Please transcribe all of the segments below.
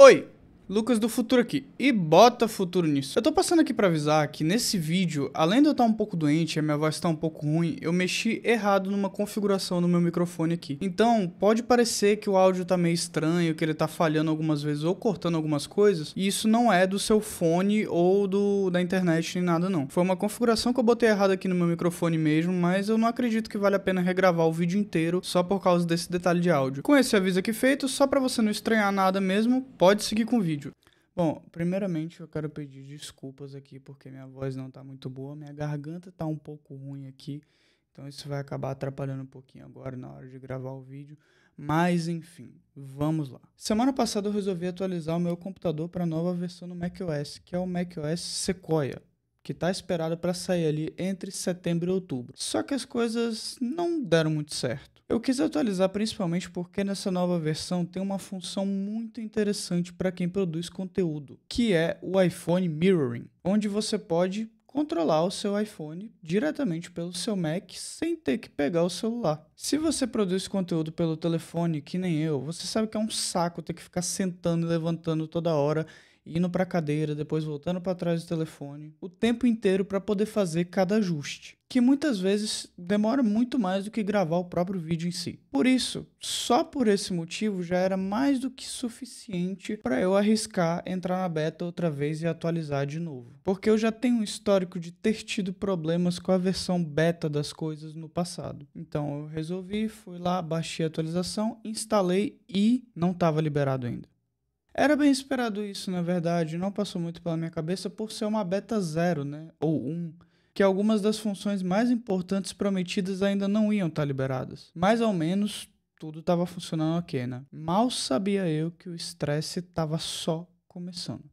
Oi, Lucas do futuro aqui, e bota futuro nisso. Eu tô passando aqui pra avisar que nesse vídeo, além de eu estar um pouco doente e a minha voz tá um pouco ruim, eu mexi errado numa configuração no meu microfone aqui. Então, pode parecer que o áudio tá meio estranho, que ele tá falhando algumas vezes ou cortando algumas coisas, e isso não é do seu fone ou da internet nem nada não. Foi uma configuração que eu botei errado aqui no meu microfone mesmo, mas eu não acredito que vale a pena regravar o vídeo inteiro só por causa desse detalhe de áudio. Com esse aviso aqui feito, só pra você não estranhar nada mesmo, pode seguir com o vídeo. Bom, primeiramente eu quero pedir desculpas aqui porque minha voz não tá muito boa, minha garganta tá um pouco ruim aqui, então isso vai acabar atrapalhando um pouquinho agora na hora de gravar o vídeo, mas enfim, vamos lá. Semana passada eu resolvi atualizar o meu computador para a nova versão do macOS, que é o macOS Sequoia, que está esperado para sair ali entre setembro e outubro. Só que as coisas não deram muito certo. Eu quis atualizar principalmente porque nessa nova versão tem uma função muito interessante para quem produz conteúdo, que é o iPhone Mirroring, onde você pode controlar o seu iPhone diretamente pelo seu Mac sem ter que pegar o celular. Se você produz conteúdo pelo telefone, que nem eu, você sabe que é um saco ter que ficar sentando e levantando toda hora, indo para a cadeira, depois voltando para trás do telefone, o tempo inteiro para poder fazer cada ajuste, que muitas vezes demora muito mais do que gravar o próprio vídeo em si. Por isso, só por esse motivo já era mais do que suficiente para eu arriscar entrar na beta outra vez e atualizar de novo, porque eu já tenho um histórico de ter tido problemas com a versão beta das coisas no passado. Então eu resolvi, fui lá, baixei a atualização, instalei e não estava liberado ainda. Era bem esperado isso, na verdade, não passou muito pela minha cabeça por ser uma beta 0, né, ou 1, que algumas das funções mais importantes prometidas ainda não iam estar liberadas. Mais ou menos, tudo estava funcionando ok, né? Mal sabia eu que o estresse estava só começando.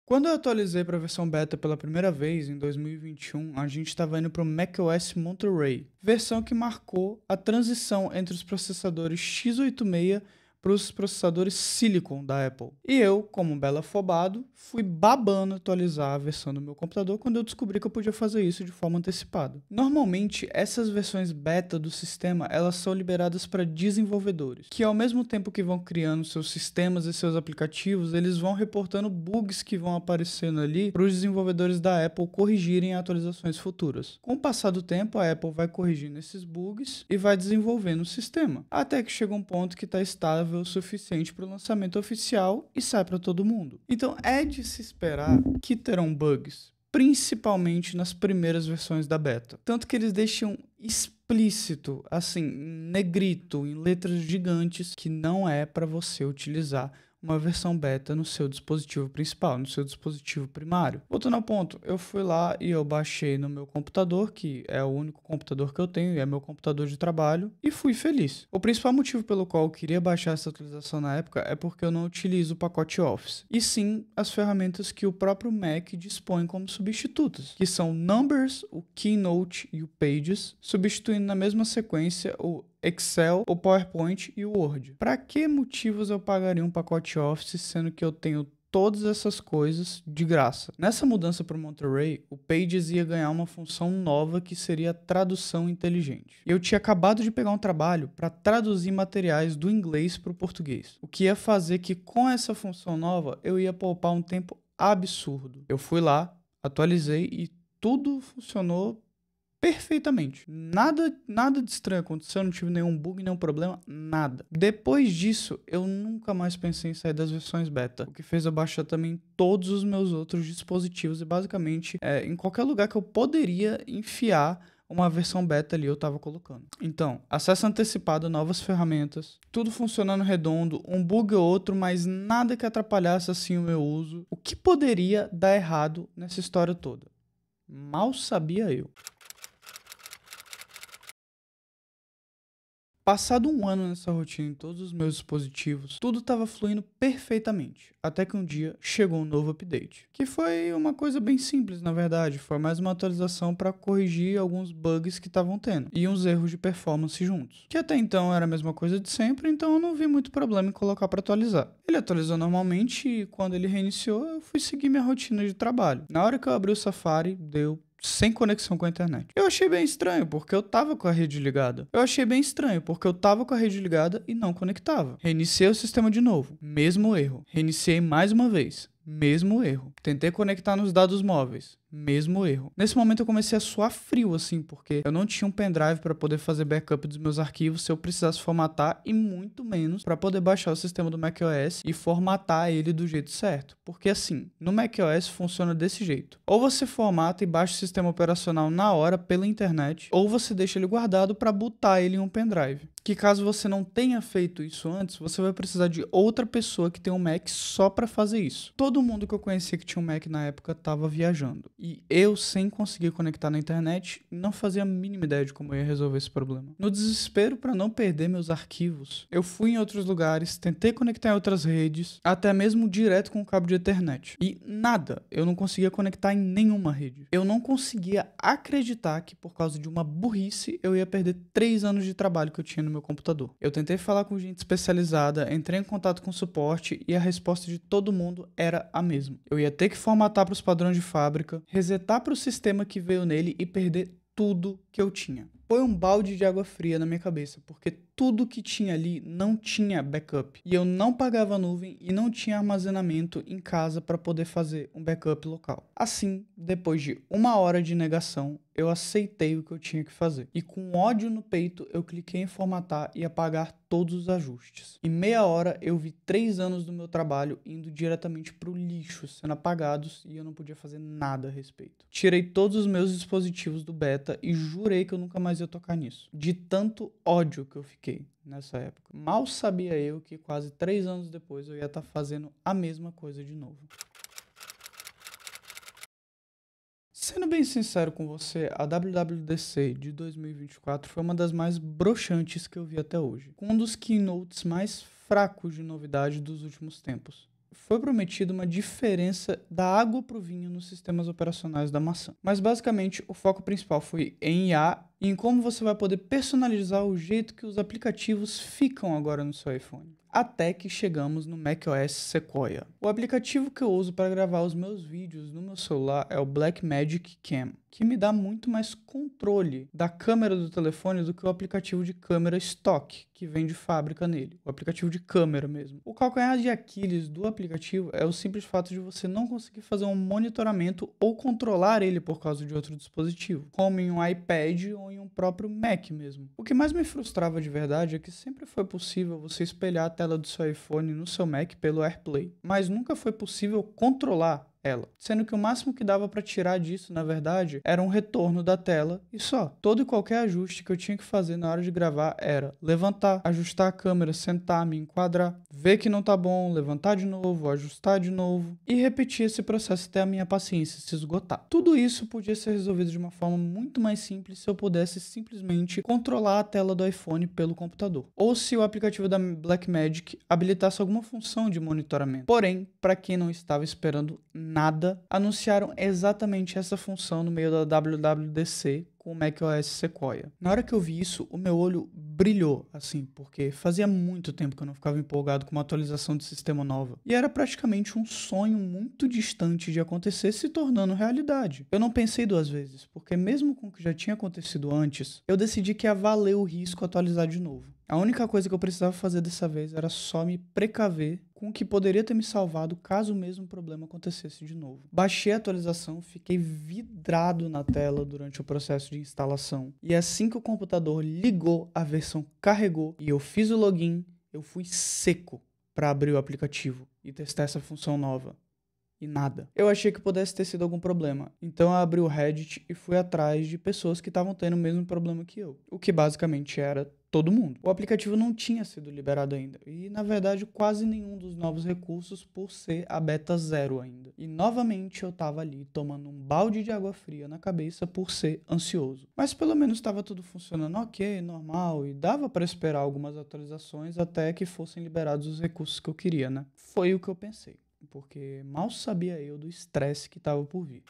Quando eu atualizei para a versão beta pela primeira vez, em 2021, a gente estava indo para o macOS Monterey, versão que marcou a transição entre os processadores x86 para os processadores Silicon da Apple. E eu, como um belo afobado, fui babando atualizar a versão do meu computador quando eu descobri que eu podia fazer isso de forma antecipada. Normalmente, essas versões beta do sistema, elas são liberadas para desenvolvedores, que ao mesmo tempo que vão criando seus sistemas e seus aplicativos, eles vão reportando bugs que vão aparecendo ali para os desenvolvedores da Apple corrigirem em atualizações futuras. Com o passar do tempo, a Apple vai corrigindo esses bugs e vai desenvolvendo o sistema, até que chega um ponto que está estável o suficiente para o lançamento oficial e sai para todo mundo. Então é de se esperar que terão bugs, principalmente nas primeiras versões da beta. Tanto que eles deixam explícito, assim, em negrito, em letras gigantes, que não é para você utilizar uma versão beta no seu dispositivo principal, no seu dispositivo primário. Voltando ao ponto, eu fui lá e eu baixei no meu computador, que é o único computador que eu tenho e é meu computador de trabalho, e fui feliz. O principal motivo pelo qual eu queria baixar essa atualização na época é porque eu não utilizo o pacote Office, e sim as ferramentas que o próprio Mac dispõe como substitutas, que são Numbers, o Keynote e o Pages, substituindo na mesma sequência o Excel, o PowerPoint e o Word. Para que motivos eu pagaria um pacote Office sendo que eu tenho todas essas coisas de graça? Nessa mudança para o Monterey, o Pages ia ganhar uma função nova que seria a tradução inteligente. Eu tinha acabado de pegar um trabalho para traduzir materiais do inglês para o português, o que ia fazer que com essa função nova eu ia poupar um tempo absurdo. Eu fui lá, atualizei e tudo funcionou perfeitamente. Nada de estranho aconteceu, não tive nenhum bug, nenhum problema, nada. Depois disso, eu nunca mais pensei em sair das versões beta, o que fez eu baixar também todos os meus outros dispositivos e basicamente em qualquer lugar que eu poderia enfiar uma versão beta ali eu estava colocando. Então, acesso antecipado, novas ferramentas, tudo funcionando redondo, um bug ou outro, mas nada que atrapalhasse assim o meu uso. O que poderia dar errado nessa história toda? Mal sabia eu. Passado um ano nessa rotina em todos os meus dispositivos, tudo estava fluindo perfeitamente, até que um dia chegou um novo update, que foi uma coisa bem simples na verdade, foi mais uma atualização para corrigir alguns bugs que estavam tendo, e uns erros de performance juntos, que até então era a mesma coisa de sempre, então eu não vi muito problema em colocar para atualizar. Ele atualizou normalmente e quando ele reiniciou eu fui seguir minha rotina de trabalho. Na hora que eu abri o Safari, deu sem conexão com a internet. Eu achei bem estranho, porque eu tava com a rede ligada. E não conectava. Reiniciei o sistema de novo. Mesmo erro. Reiniciei mais uma vez. Mesmo erro. Tentei conectar nos dados móveis. Mesmo erro. Nesse momento eu comecei a suar frio, assim, porque eu não tinha um pendrive para poder fazer backup dos meus arquivos se eu precisasse formatar e muito menos para poder baixar o sistema do macOS e formatar ele do jeito certo. Porque assim, no macOS funciona desse jeito. Ou você formata e baixa o sistema operacional na hora pela internet, ou você deixa ele guardado para botar ele em um pendrive. Que caso você não tenha feito isso antes, você vai precisar de outra pessoa que tem um Mac só para fazer isso. Todo mundo que eu conhecia que tinha um Mac na época estava viajando. E eu, sem conseguir conectar na internet, não fazia a mínima ideia de como eu ia resolver esse problema. No desespero para não perder meus arquivos, eu fui em outros lugares, tentei conectar em outras redes, até mesmo direto com o cabo de Ethernet. E nada, eu não conseguia conectar em nenhuma rede. Eu não conseguia acreditar que por causa de uma burrice eu ia perder 3 anos de trabalho que eu tinha no meu computador. Eu tentei falar com gente especializada, entrei em contato com o suporte e a resposta de todo mundo era a mesma. Eu ia ter que formatar para os padrões de fábrica, resetar para o sistema que veio nele e perder tudo que eu tinha. Foi um balde de água fria na minha cabeça, porque tudo que tinha ali não tinha backup. E eu não pagava nuvem e não tinha armazenamento em casa para poder fazer um backup local. Assim, depois de 1 hora de negação, eu aceitei o que eu tinha que fazer. E com ódio no peito, eu cliquei em formatar e apagar todos os ajustes. Em meia hora, eu vi 3 anos do meu trabalho indo diretamente para o lixo, sendo apagados, e eu não podia fazer nada a respeito. Tirei todos os meus dispositivos do beta e jurei que eu nunca mais ia tocar nisso. De tanto ódio que eu fiquei nessa época. Mal sabia eu que quase 3 anos depois eu ia estar fazendo a mesma coisa de novo. Sendo bem sincero com você, a WWDC de 2024 foi uma das mais broxantes que eu vi até hoje, com um dos keynotes mais fracos de novidade dos últimos tempos. Foi prometido uma diferença da água para o vinho nos sistemas operacionais da maçã. Mas basicamente o foco principal foi em IA e em como você vai poder personalizar o jeito que os aplicativos ficam agora no seu iPhone. Até que chegamos no macOS Sequoia. O aplicativo que eu uso para gravar os meus vídeos no meu celular é o Blackmagic Cam, que me dá muito mais controle da câmera do telefone do que o aplicativo de câmera stock que vem de fábrica nele, o aplicativo de câmera mesmo. O calcanhar de Aquiles do aplicativo é o simples fato de você não conseguir fazer um monitoramento ou controlar ele por causa de outro dispositivo, como em um iPad ou em um próprio Mac mesmo. O que mais me frustrava de verdade é que sempre foi possível você espelhar a tela do seu iPhone no seu Mac pelo AirPlay, mas nunca foi possível controlar ela, sendo que o máximo que dava para tirar disso, na verdade, era um retorno da tela e só. Todo e qualquer ajuste que eu tinha que fazer na hora de gravar era levantar, ajustar a câmera, sentar, me enquadrar, ver que não tá bom, levantar de novo, ajustar de novo e repetir esse processo até a minha paciência se esgotar. Tudo isso podia ser resolvido de uma forma muito mais simples se eu pudesse simplesmente controlar a tela do iPhone pelo computador, ou se o aplicativo da Blackmagic habilitasse alguma função de monitoramento. Porém, para quem não estava esperando nada, anunciaram exatamente essa função no meio da WWDC com o macOS Sequoia. Na hora que eu vi isso, o meu olho brilhou, assim, porque fazia muito tempo que eu não ficava empolgado com uma atualização de sistema nova. E era praticamente um sonho muito distante de acontecer se tornando realidade. Eu não pensei 2 vezes, porque mesmo com o que já tinha acontecido antes, eu decidi que ia valer o risco atualizar de novo. A única coisa que eu precisava fazer dessa vez era só me precaver com o que poderia ter me salvado caso o mesmo problema acontecesse de novo. Baixei a atualização, fiquei vidrado na tela durante o processo de instalação. E assim que o computador ligou, a versão carregou e eu fiz o login, eu fui seco para abrir o aplicativo e testar essa função nova. E nada. Eu achei que pudesse ter sido algum problema. Então eu abri o Reddit e fui atrás de pessoas que estavam tendo o mesmo problema que eu. O que basicamente era todo mundo. O aplicativo não tinha sido liberado ainda. E na verdade quase nenhum dos novos recursos por ser a beta 0 ainda. E novamente eu tava ali tomando um balde de água fria na cabeça por ser ansioso. Mas pelo menos estava tudo funcionando ok, normal. E dava para esperar algumas atualizações até que fossem liberados os recursos que eu queria, né? Foi o que eu pensei. Porque mal sabia eu do estresse que estava por vir.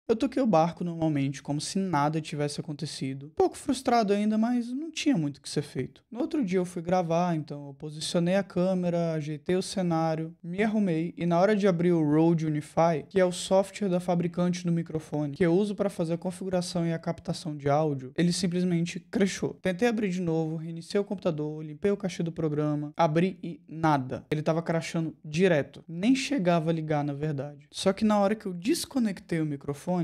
Eu toquei o barco normalmente, como se nada tivesse acontecido. Um pouco frustrado ainda, mas não tinha muito o que ser feito. No outro dia eu fui gravar, então eu posicionei a câmera, ajeitei o cenário, me arrumei e na hora de abrir o Rode Unify, que é o software da fabricante do microfone, que eu uso para fazer a configuração e a captação de áudio, ele simplesmente crashou. Tentei abrir de novo, reiniciei o computador, limpei o cache do programa, abri e nada. Ele tava crashando direto. Nem chegava a ligar, na verdade. Só que na hora que eu desconectei o microfone,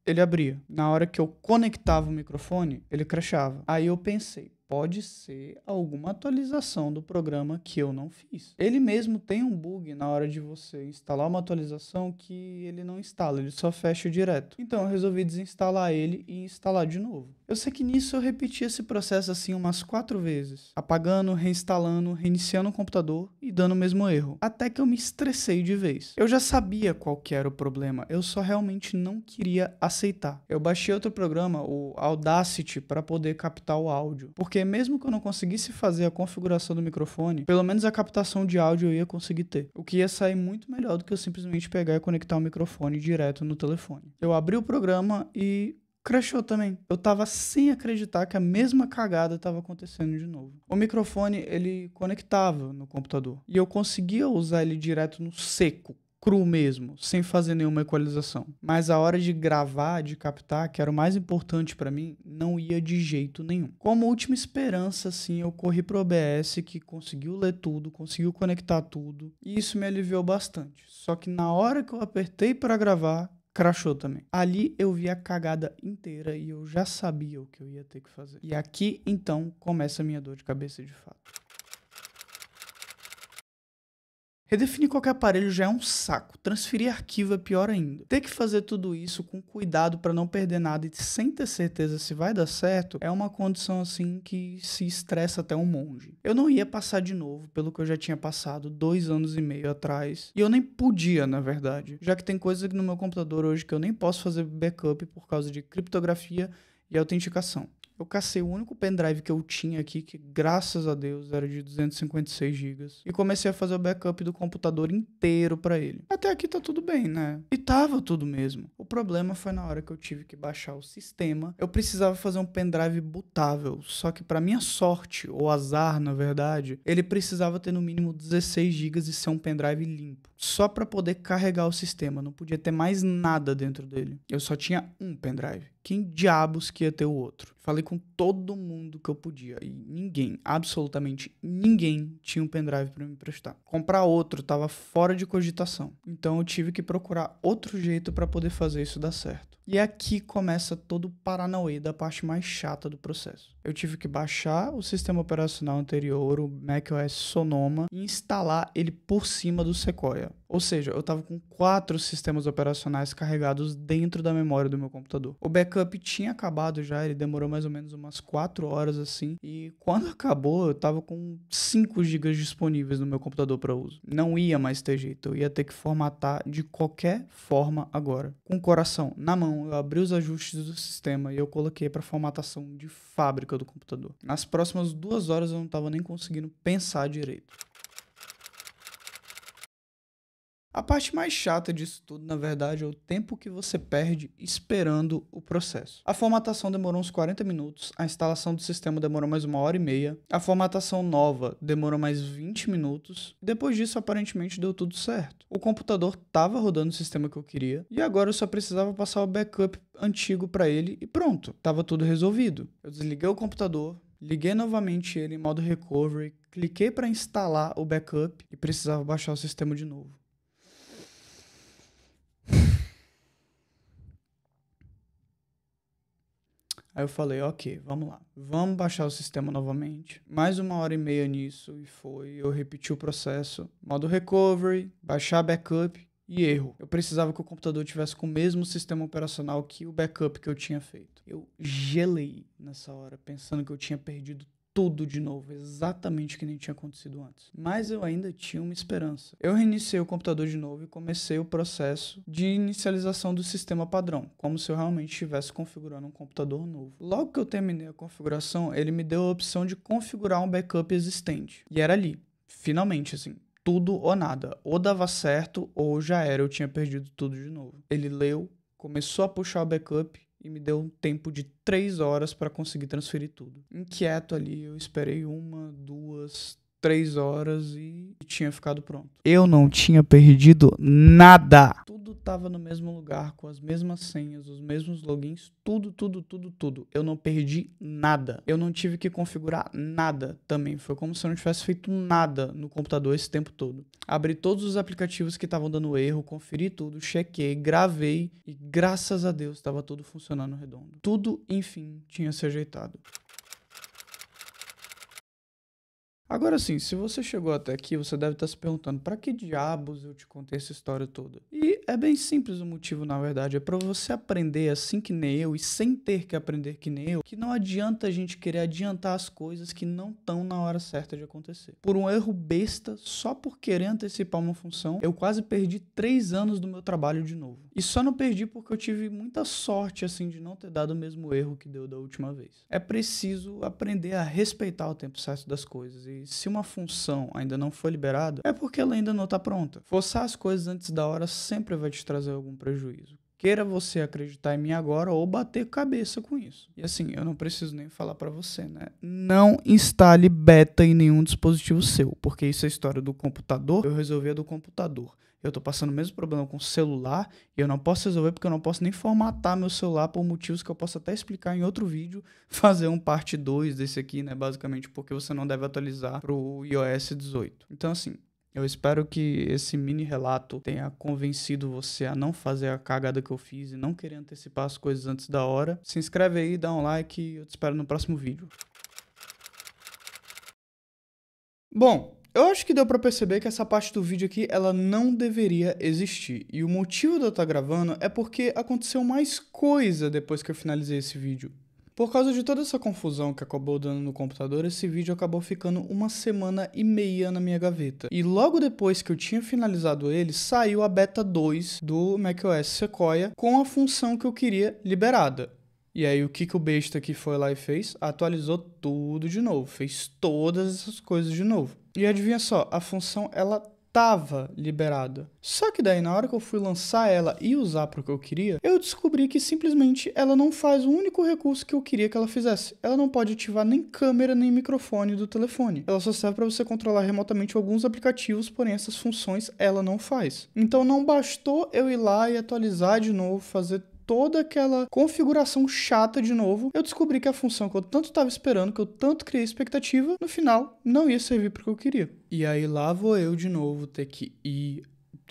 ele abria. Na hora que eu conectava o microfone, ele crashava. Aí eu pensei, pode ser alguma atualização do programa que eu não fiz. Ele mesmo tem um bug na hora de você instalar uma atualização que ele não instala, ele só fecha direto. Então eu resolvi desinstalar ele e instalar de novo. Eu sei que nisso eu repeti esse processo assim umas 4 vezes, apagando, reinstalando, reiniciando o computador e dando o mesmo erro, até que eu me estressei de vez. Eu já sabia qual que era o problema, eu só realmente não queria aceitar. Eu baixei outro programa, o Audacity, para poder captar o áudio, porque mesmo que eu não conseguisse fazer a configuração do microfone, pelo menos a captação de áudio eu ia conseguir ter, o que ia sair muito melhor do que eu simplesmente pegar e conectar o microfone direto no telefone. Eu abri o programa e crashou também. Eu tava sem acreditar que a mesma cagada tava acontecendo de novo. O microfone, ele conectava no computador e eu conseguia usar ele direto no seco, cru mesmo, sem fazer nenhuma equalização. Mas a hora de gravar, de captar, que era o mais importante pra mim, não ia de jeito nenhum. Como última esperança, assim, eu corri pro OBS, que conseguiu ler tudo, conseguiu conectar tudo, e isso me aliviou bastante. Só que na hora que eu apertei pra gravar, crashou também. Ali eu vi a cagada inteira e eu já sabia o que eu ia ter que fazer. E aqui, então, começa a minha dor de cabeça de fato. Redefinir qualquer aparelho já é um saco, transferir arquivo é pior ainda. Ter que fazer tudo isso com cuidado para não perder nada e sem ter certeza se vai dar certo é uma condição assim que se estressa até um monge. Eu não ia passar de novo pelo que eu já tinha passado 2 anos e meio atrás, e eu nem podia, na verdade, já que tem coisa no meu computador hoje que eu nem posso fazer backup por causa de criptografia e autenticação. Eu cacei o único pendrive que eu tinha aqui, que graças a Deus era de 256 GB, e comecei a fazer o backup do computador inteiro pra ele. Até aqui tá tudo bem, né? E tava tudo mesmo. O problema foi na hora que eu tive que baixar o sistema. Eu precisava fazer um pendrive bootável, só que pra minha sorte, ou azar na verdade, ele precisava ter no mínimo 16 GB e ser um pendrive limpo. Só pra poder carregar o sistema, não podia ter mais nada dentro dele. Eu só tinha um pendrive. Quem diabos que ia ter o outro? Falei com todo mundo que eu podia e ninguém, absolutamente ninguém, tinha um pendrive para me emprestar. Comprar outro tava fora de cogitação. Então eu tive que procurar outro jeito para poder fazer isso dar certo. E aqui começa todo o paranauê da parte mais chata do processo. Eu tive que baixar o sistema operacional anterior, o macOS Sonoma, e instalar ele por cima do Sequoia. Ou seja, eu estava com 4 sistemas operacionais carregados dentro da memória do meu computador. O backup tinha acabado já, ele demorou mais ou menos umas 4 horas assim, e quando acabou eu estava com 5 GB disponíveis no meu computador para uso. Não ia mais ter jeito, eu ia ter que formatar de qualquer forma agora. Com o coração na mão, eu abri os ajustes do sistema e eu coloquei para formatação de fábrica do computador. Nas próximas 2 horas eu não estava nem conseguindo pensar direito. A parte mais chata disso tudo, na verdade, é o tempo que você perde esperando o processo. A formatação demorou uns 40 minutos, a instalação do sistema demorou mais 1h30, a formatação nova demorou mais 20 minutos, e depois disso aparentemente deu tudo certo. O computador estava rodando o sistema que eu queria, e agora eu só precisava passar o backup antigo para ele e pronto, estava tudo resolvido. Eu desliguei o computador, liguei novamente ele em modo recovery, cliquei para instalar o backup e precisava baixar o sistema de novo. Aí eu falei, ok, vamos lá. Vamos baixar o sistema novamente. Mais 1h30 nisso e foi. Eu repeti o processo. Modo recovery, baixar backup e erro. Eu precisava que o computador tivesse com o mesmo sistema operacional que o backup que eu tinha feito. Eu gelei nessa hora, pensando que eu tinha perdido tudo de novo, exatamente o que nem tinha acontecido antes. Mas eu ainda tinha uma esperança. Eu reiniciei o computador de novo e comecei o processo de inicialização do sistema padrão, como se eu realmente estivesse configurando um computador novo. Logo que eu terminei a configuração, ele me deu a opção de configurar um backup existente. E era ali, finalmente assim, tudo ou nada. Ou dava certo ou já era, eu tinha perdido tudo de novo. Ele leu, começou a puxar o backup e me deu um tempo de 3 horas para conseguir transferir tudo. Inquieto ali, eu esperei 1, 2, 3 horas e tinha ficado pronto. Eu não tinha perdido nada. Tudo tava no mesmo lugar, com as mesmas senhas, os mesmos logins, tudo. Eu não perdi nada. Eu não tive que configurar nada também. Foi como se eu não tivesse feito nada no computador esse tempo todo. Abri todos os aplicativos que estavam dando erro, conferi tudo, chequei, gravei e graças a Deus estava tudo funcionando redondo. Tudo, enfim, tinha se ajeitado. Agora sim, se você chegou até aqui, você deve estar se perguntando para que diabos eu te contei essa história toda? E é bem simples o motivo, na verdade, é para você aprender assim que nem eu e sem ter que aprender que nem eu, que não adianta a gente querer adiantar as coisas que não estão na hora certa de acontecer. Por um erro besta, só por querer antecipar uma função, eu quase perdi 3 anos do meu trabalho de novo. E só não perdi porque eu tive muita sorte assim de não ter dado o mesmo erro que deu da última vez. É preciso aprender a respeitar o tempo certo das coisas e se uma função ainda não foi liberada, é porque ela ainda não está pronta. Forçar as coisas antes da hora sempre vai te trazer algum prejuízo. Queira você acreditar em mim agora ou bater cabeça com isso. E assim, eu não preciso nem falar pra você, né? Não instale beta em nenhum dispositivo seu, porque isso é história do computador, eu resolvi a do computador. Eu tô passando o mesmo problema com o celular e eu não posso resolver porque eu não posso nem formatar meu celular por motivos que eu posso até explicar em outro vídeo, fazer um parte 2 desse aqui, né? Basicamente porque você não deve atualizar pro iOS 18. Então assim, eu espero que esse mini relato tenha convencido você a não fazer a cagada que eu fiz e não querer antecipar as coisas antes da hora. Se inscreve aí, dá um like e eu te espero no próximo vídeo. Bom, eu acho que deu pra perceber que essa parte do vídeo aqui, ela não deveria existir. E o motivo de eu estar gravando é porque aconteceu mais coisa depois que eu finalizei esse vídeo. Por causa de toda essa confusão que acabou dando no computador, esse vídeo acabou ficando 1,5 semanas na minha gaveta. E logo depois que eu tinha finalizado ele, saiu a beta 2 do macOS Sequoia com a função que eu queria liberada. E aí o que o besta aqui foi lá e fez? Atualizou tudo de novo, fez todas essas coisas de novo. E adivinha só, a função ela tava liberada. Só que daí na hora que eu fui lançar ela e usar para o que eu queria, eu descobri que simplesmente ela não faz o único recurso que eu queria que ela fizesse. Ela não pode ativar nem câmera nem microfone do telefone. Ela só serve para você controlar remotamente alguns aplicativos, porém essas funções ela não faz. Então não bastou eu ir lá e atualizar de novo, fazer toda aquela configuração chata de novo, eu descobri que a função que eu tanto estava esperando, que eu tanto criei expectativa, no final não ia servir para o que eu queria. E aí lá vou eu de novo ter que ir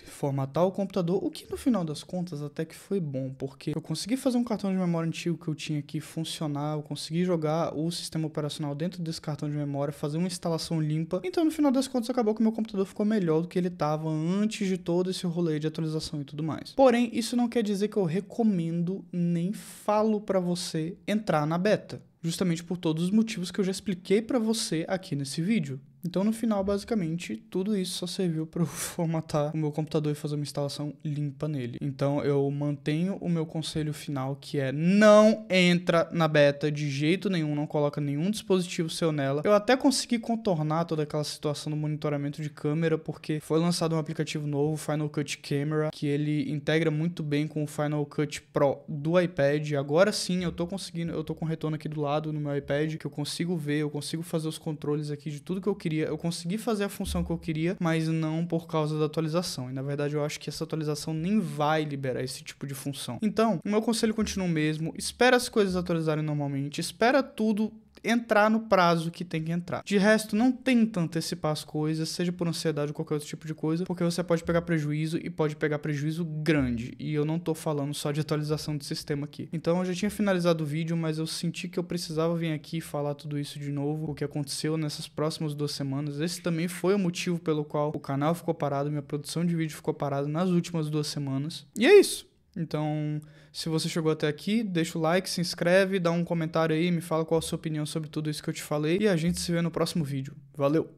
formatar o computador, o que no final das contas até que foi bom, porque eu consegui fazer um cartão de memória antigo que eu tinha aqui funcionar, eu consegui jogar o sistema operacional dentro desse cartão de memória, fazer uma instalação limpa, então no final das contas acabou que meu computador ficou melhor do que ele estava antes de todo esse rolê de atualização e tudo mais. Porém, isso não quer dizer que eu recomendo nem falo para você entrar na beta, justamente por todos os motivos que eu já expliquei para você aqui nesse vídeo. Então, no final, basicamente, tudo isso só serviu para eu formatar o meu computador e fazer uma instalação limpa nele. Então, eu mantenho o meu conselho final, que é não entra na beta de jeito nenhum, não coloca nenhum dispositivo seu nela. Eu até consegui contornar toda aquela situação do monitoramento de câmera, porque foi lançado um aplicativo novo, Final Cut Camera, que ele integra muito bem com o Final Cut Pro do iPad. Agora sim, eu tô com o retorno aqui do lado no meu iPad, que eu consigo ver, eu consigo fazer os controles aqui de tudo que eu queria. Eu consegui fazer a função que eu queria, mas não por causa da atualização. E na verdade eu acho que essa atualização nem vai liberar esse tipo de função. Então, o meu conselho continua o mesmo. Espera as coisas atualizarem normalmente. Espera tudo entrar no prazo que tem que entrar. De resto, não tenta antecipar as coisas, seja por ansiedade ou qualquer outro tipo de coisa, porque você pode pegar prejuízo e pode pegar prejuízo grande. E eu não tô falando só de atualização de sistema aqui. Então eu já tinha finalizado o vídeo, mas eu senti que eu precisava vir aqui e falar tudo isso de novo, o que aconteceu nessas próximas 2 semanas. Esse também foi o motivo pelo qual o canal ficou parado, minha produção de vídeo ficou parada nas últimas 2 semanas. E é isso. Então, se você chegou até aqui, deixa o like, se inscreve, dá um comentário aí, me fala qual a sua opinião sobre tudo isso que eu te falei e a gente se vê no próximo vídeo. Valeu!